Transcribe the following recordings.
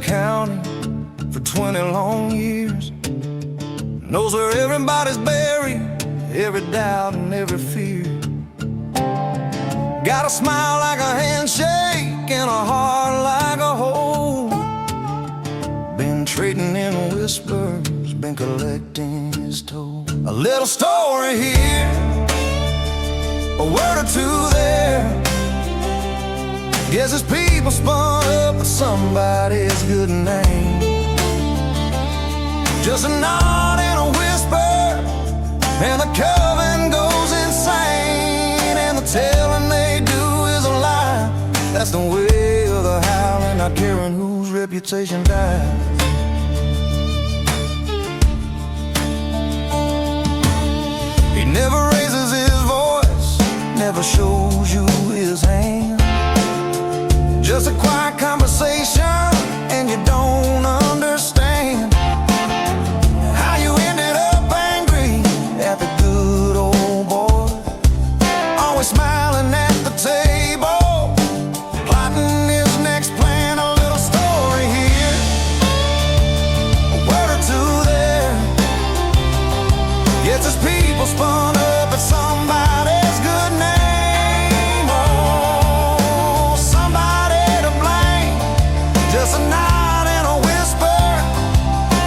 County for 20 long years. Knows where everybody's buried, every doubt and every fear. Got a smile like a handshake and a heart like a hole. Been trading in whispers, been collecting his toll. A little story here, a word or two there. Guess his people spun up with somebody's good name. Just a nod and a whisper, and the coven goes insane. And the telling they do is a lie. That's the way of the howling, not caring whose reputation dies. He never raises his voice, never shows you his hand. Just a quiet conversation, and you don't understand how you ended up angry at the good old boy. Always smiling at the table, plotting his next plan. A little story here, a word or two there. Gets his people spun up at somebody's good name. Oh, somebody to blame. Just a nod and a whisper,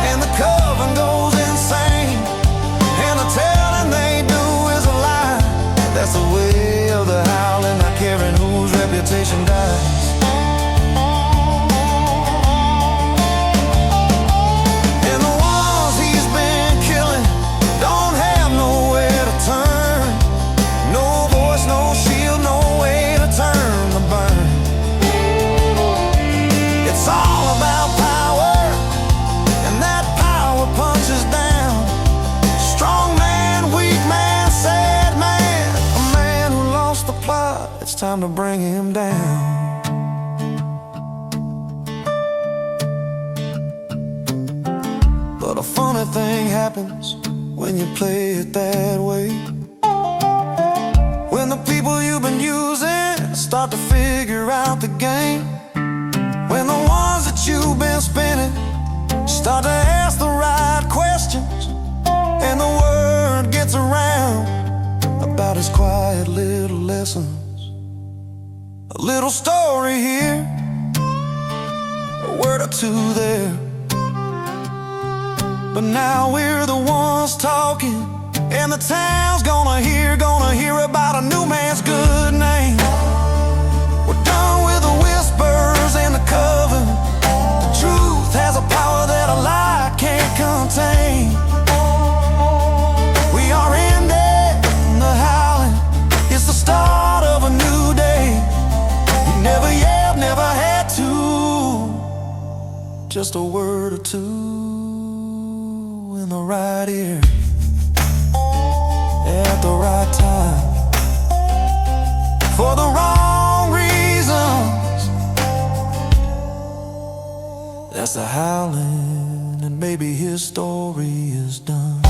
and the coven goes insane. And the telling they do is a lie. That's the way of the howling, not caring whose reputation dies. And the ones he's been killing don't have nowhere to turn. No voice, no shield, no way to turn the burn. It's all about power, and that power punches down. Strong man, weak man, sad man, a man who lost the plot. It's time to bring him down. But a funny thing happens when you play it that way. When the people you've been using start to figure out the game. When the ones that you've been spinning start to ask the right questions, and the word gets around about his quiet little lessons. A little story here, a word or two there. But now we're the ones talking, and the town's gonna hear about a new man's good name. We're done with the whispers and the coven. The truth has a power that a lie can't contain. We are ending the howling, it's the start of a new day. You never yelled, never had to, just a word or two in the right ear at the right time for the wrong reasons. That's the howling, and maybe his story is done.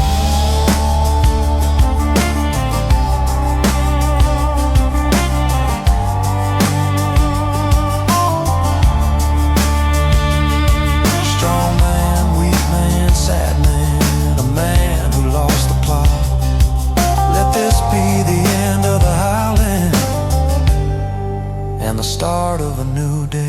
Strong man, weak man, sad man, a man who lost the plot. Let this be the end of the howling, and the start of a new day.